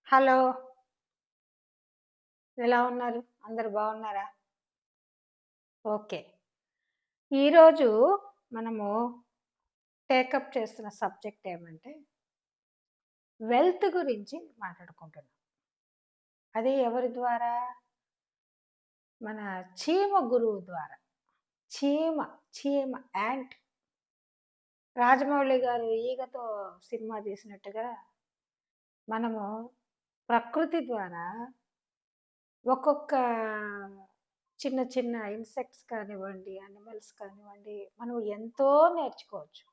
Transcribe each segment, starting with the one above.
Hello! ఎలా ఉన్నారు? అందరూ బాగున్నారా? ఓకే. ఈరోజు మనము టేకప్ చేస్తున్న సబ్జెక్ట్ ఏమంటే, వెల్త్ గురించి మాట్లాడుకుంటున్నాం. అది ఎవరి ద్వారా? మన చీమ గురువు ద్వారా. చీమ, చీమ యాంట్. రాజమౌళి గారు ఈగతో సినిమా తీసినట్టుగా, మనము ప్రకృతి ద్వారా ఒక్కొక్క చిన్న చిన్న ఇన్సెక్ట్స్ కానివ్వండి, యానిమల్స్ కానివ్వండి, మనం ఎంతో నేర్చుకోవచ్చు.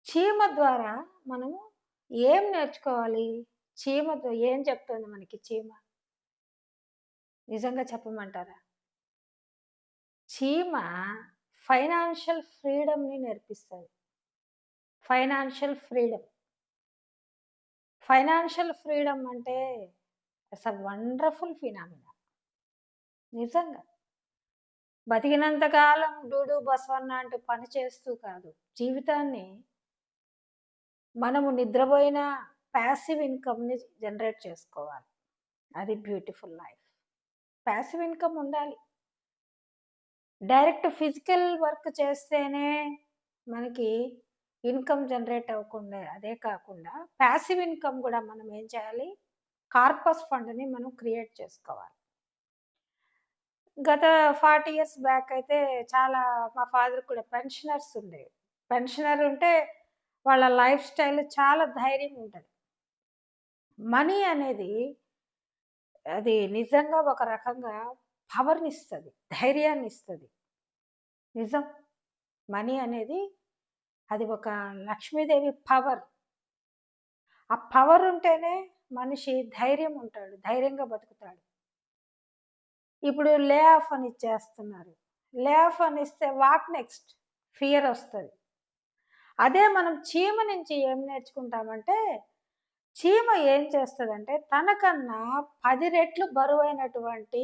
చీమ ద్వారా మనము ఏం నేర్చుకోవాలి? చీమతో ఏం చెప్తుంది మనకి చీమ? నిజంగా చెప్పమంటారా? చీమ ఫైనాన్షియల్ ఫ్రీడమ్‌ని నేర్పిస్తది. Financial freedom. ఫైనాన్షియల్ ఫ్రీడమ్ అంటే ఇట్స్ ఎ వండర్‌ఫుల్ ఫినామినా. నిజంగా. బతికినంత కాలం డూడు బసవన్న అంటూ పని చేస్తూ కాదు. జీవితాన్ని మనము నిద్రపోయిన పాసివ్ ఇన్‌కమ్‌ని జనరేట్ చేసుకోవాలి. అది బ్యూటిఫుల్ లైఫ్. పాసివ్ ఇన్‌కమ్ ఉండాలి. డైరెక్ట్ ఫిజికల్ వర్క్ చేస్తేనే మనకి ఇన్‌కమ్ జనరేట్ అవ్వకుండా అదే కాకుండా పాసివ్ ఇన్‌కమ్ గూడా మనం ఏం చేయాలి? కార్పస్ ఫండ్‌ని మనం క్రియేట్ చేసుకోవాలి. గత 40 ఇయర్స్ బ్యాక్ అయితే చాలా మా ఫాదర్ కూడా పెన్షనర్స్ ఉండేవి. పెన్షనర్ ఉంటే వాళ్ళ లైఫ్ స్టైల్ చాలా ధైర్యంగా ఉంటది. మనీ అనేది అది నిజంగా ఒక రకంగా పవర్‌నిస్తది. ధైర్యాన్నిస్తది. నిజం. మనీ అనేది అది ఒక లక్ష్మీదేవి పవర్. ఆ పవర్ ఉంటేనే మనిషి ధైర్యం ఉంటాడు. ధైర్యంగా బతుకుతాడు. ఇప్పుడు లే ఆఫ్ అని ఇచ్చేస్తున్నారు. లే ఆఫ్ అని ఇస్తే వాట్ నెక్స్ట్? ఫియర్ ఒస్తది. అదే మనం చీమ నుంచి ఏం నేర్చుకుంటామంటే, చీమ ఏం చేస్తదంటే తనకన్నా 10 రెట్లు బరువైనటువంటి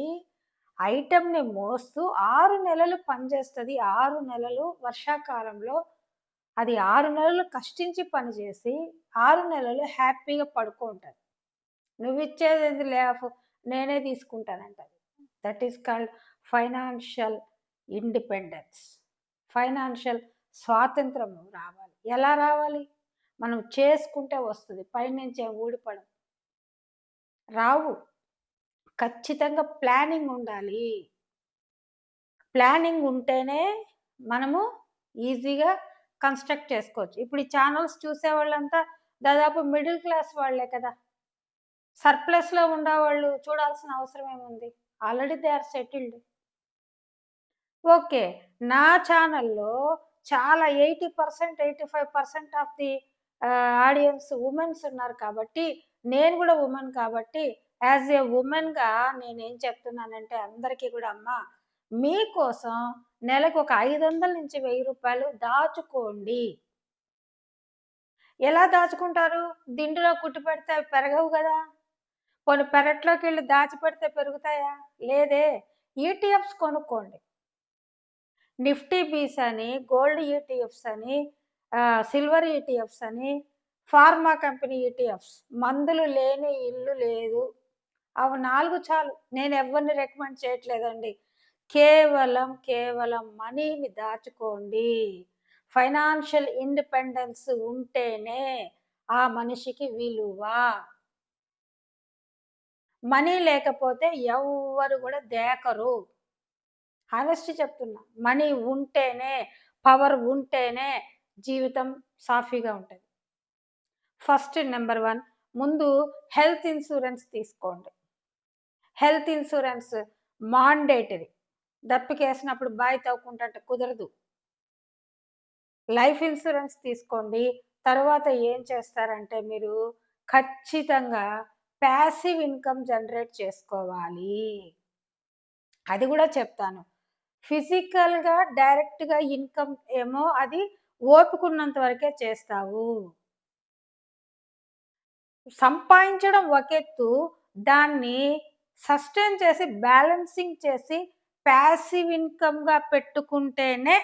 ఐటెమ్‌ని మోస్తూ 6 నెలలు పనిచేస్తది. 6 నెలలు వర్షాకాలంలో అది 6 నెలలు కష్టించి పని చేసి, 6 నెలలు హ్యాపీగా పడుకుంటది. నువ్విచ్చేదేంది లే ఆఫ్ నేనే తీసుకుంటానంటది. That is called financial independence. Financial స్వాతంత్రం రావాలి. ఎలా రావాలి? మనం చేసుకుంటే వస్తది. పైనుంచేం ఊడిపడం. రావు. ఖచ్చితంగా ప్లానింగ్ ఉండాలి. ప్లానింగ్ ఉంటేనే మనము ఈజీగా కన్‌స్ట్రక్ట్ చేసుకోవచ్చు. ఇప్పుడు ఈ ఛానెల్స్ చూసేవాళ్ళంతా దాదాపు మిడిల్ క్లాస్ వాళ్ళే కదా! సర్ప్లస్‌లో ఉండేవాళ్ళు చూడాల్సిన అవసరం ఏముంది? Already they are settled. Okay. నా ఛానెల్‌లో చాలా 80%, 85% ఆఫ్ ది ఆడియన్స్ వుమెన్స్ ఉన్నారు కాబట్టి, నేను గూడా వుమన్ కాబట్టి, యాస్ ఎ వుమెన్‌గా నేనేం చెప్తున్నానంటే అందరికీ గూడా అమ్మా, మీకోసం నెలకొక 500-1000 దాచుకోండి. ఎలా దాచుకుంటారు? దిండులో కుట్టి పెడితే అవి పెరగవు గదా! పోనీ పెరట్లోకెళ్ళి దాచిపెడితే పెరుగుతాయా? లేదే. ఈటీఎఫ్స్ కొనుక్కోండి. నిఫ్టీ బీస్ అని, గోల్డ్ ఈటీఎఫ్స్ అని, సిల్వర్ ఈటీఎఫ్స్ అని, ఫార్మా కంపెనీ ఈటీఎఫ్స్. మందులు లేని ఇల్లు లేదు. అవి 4 చాలు. నేనెవ్వరిని రికమెండ్ చేయట్లేదండి. కేవలం మనీని దాచుకోండి. ఫైనాన్షియల్ ఇండిపెండెన్స్ ఉంటేనే ఆ మనిషికి విలువ. మనీ లేకపోతే ఎవ్వరు గూడా దేకరు. హానెస్టీ చెప్తున్నా. మనీ ఉంటేనే, పవర్ ఉంటేనే జీవితం సాఫీగా ఉంటది. ఫస్ట్ నంబర్ 1 ముందు హెల్త్ ఇన్స్యూరెన్స్ తీసుకోండి. Health insurance mandatory. దప్పికేసినప్పుడు బాయి తవ్వుకుంటుంటే కుదరదు. లైఫ్ ఇన్స్యూరెన్స్ తీసుకోండి. తర్వాత ఏం చేస్తారంటే మీరు ఖచ్చితంగా పాసివ్ ఇన్‌కమ్ జనరేట్ చేసుకోవాలి. అది గూడా చెప్తాను. ఫిజికల్‌గా డైరెక్ట్‌గా ఇన్‌కమ్ ఏమో అది ఓపికున్నంత వరకే చేస్తావు. సంపాదించడం ఒకెత్తు, దాన్ని సస్టైన్ చేసి, బ్యాలెన్సింగ్ చేసి, పాసివ్ ఇన్‌కమ్‌గా పెట్టుకుంటేనే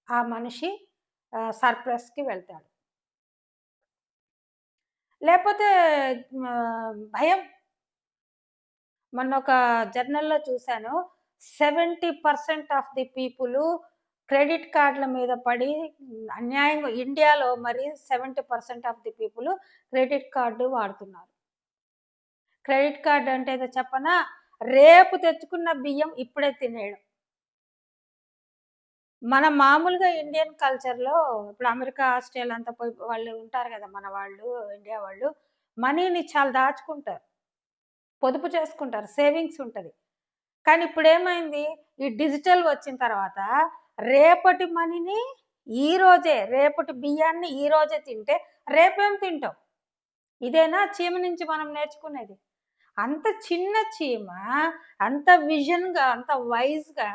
ఆ మనిషి సర్ప్లస్‌కి వెళ్తాడు. లేకపోతే భయం. మొన్న ఒక జర్నల్‌లో చూసాను. 70% ఆఫ్ ది పీపుల్ క్రెడిట్ కార్డ్‌ల మీద పడి అన్యాయంగా ఇండియాలో మరి 70% of the people credit card వాడుతున్నారు. క్రెడిట్ కార్డ్ అంటే ఏదో చెప్పనా? రేపు తెచ్చుకున్న బియ్యం ఇప్పుడే తినేయడం. మన మామూలుగా ఇండియన్ కల్చర్‌లో ఇప్పుడు అమెరికా, ఆస్ట్రేలియా అంతా పోయి వాళ్ళు ఉంటారు గదా! మన వాళ్ళు, ఇండియా వాళ్ళు. మనీని చాలా దాచుకుంటారు. పొదుపు చేసుకుంటారు. సేవింగ్స్ ఉంటది. కానీ ఇప్పుడేమైంది? ఈ డిజిటల్ వచ్చిన తర్వాత రేపటి మనీని ఈరోజే, రేపటి బియ్యాన్ని ఈరోజే తింటే రేపేం తింటాం? ఇదేనా చీమ నుంచి మనం నేర్చుకునేది? అంత చిన్న చీమ అంత విజన్‌గా, అంత వైస్‌గా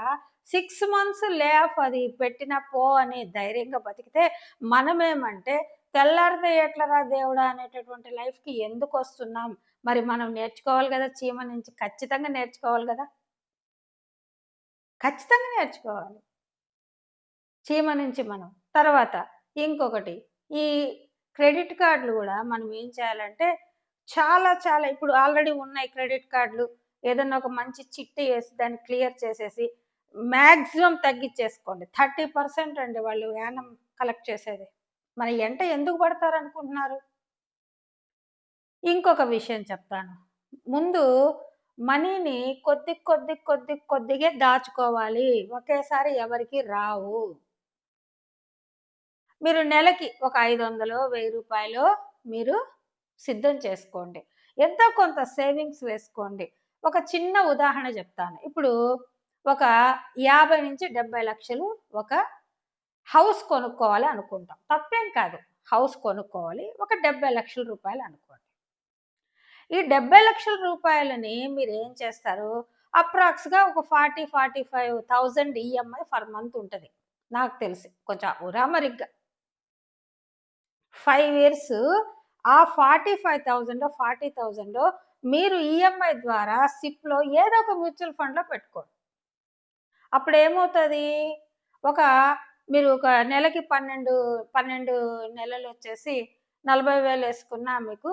6 మంత్స్ లే ఆఫ్ అది పెట్టినా పో అని ధైర్యంగా బతికితే, మనమేమంటే తెల్లారితే ఎట్లరా దేవుడా అనేటటువంటి లైఫ్‌కి ఎందుకొస్తున్నాం? మరి మనం నేర్చుకోవాలి గదా! చీమ నుంచి ఖచ్చితంగా నేర్చుకోవాలి గదా! ఖచ్చితంగా నేర్చుకోవాలి. చీమ నుంచి మనం. తర్వాత ఇంకొకటి ఈ క్రెడిట్ కార్డ్‌లు గూడా మనం ఏం చేయాలంటే చాలా చాలా ఇప్పుడు ఆల్రెడీ ఉన్నాయి క్రెడిట్ కార్డ్‌లు. ఏదన్నా ఒక మంచి చిట్టి ఏసి దాన్ని క్లియర్ చేసేసి మాక్సిమం తగ్గిచ్చేసుకోండి. 30% అండి వాళ్ళు యానం కలెక్ట్ చేసేది. మరి ఎంట ఎందుకు పడతారనుకుంటున్నారు? ఇంకొక విషయం చెప్తాను. ముందు మనీని కొద్దిగా దాచుకోవాలి. ఒకేసారి ఎవరికీ రావు. మీరు నెలకి ఒక 500 1000 మీరు సిద్ధం చేసుకోండి. ఎంతో కొంత సేవింగ్స్ వేసుకోండి. ఒక చిన్న ఉదాహరణ చెప్తాను. ఇప్పుడు ఒక 50-70 లక్షలు ఒక హౌస్ కొనుక్కోవాలి అనుకుంటాం. తప్పేం కాదు. హౌస్ కొనుక్కోవాలి. ఒక 70 లక్షల రూపాయలు అనుకోండి. ఈ 70 లక్షల రూపాయలని మీరేం చేస్తారు? అప్రాక్స్‌గా ఒక 45,000 ఈఎంఐ పర్ మంత్ ఉంటది. నాకు తెలిసి. కొంచెం ఉరామరిగ్గా. 5 ఇయర్స్ ఆ 45,000 40,000 మీరు ఈఎంఐ ద్వారా సిప్‌లో ఏదో ఒక మ్యూచువల్ ఫండ్‌లో పెట్టుకోండి. అప్పుడేమవుతది? ఒక మీరు ఒక నెలకి 12 నెలలొచ్చేసి 40,000 యేసుకున్నా మీకు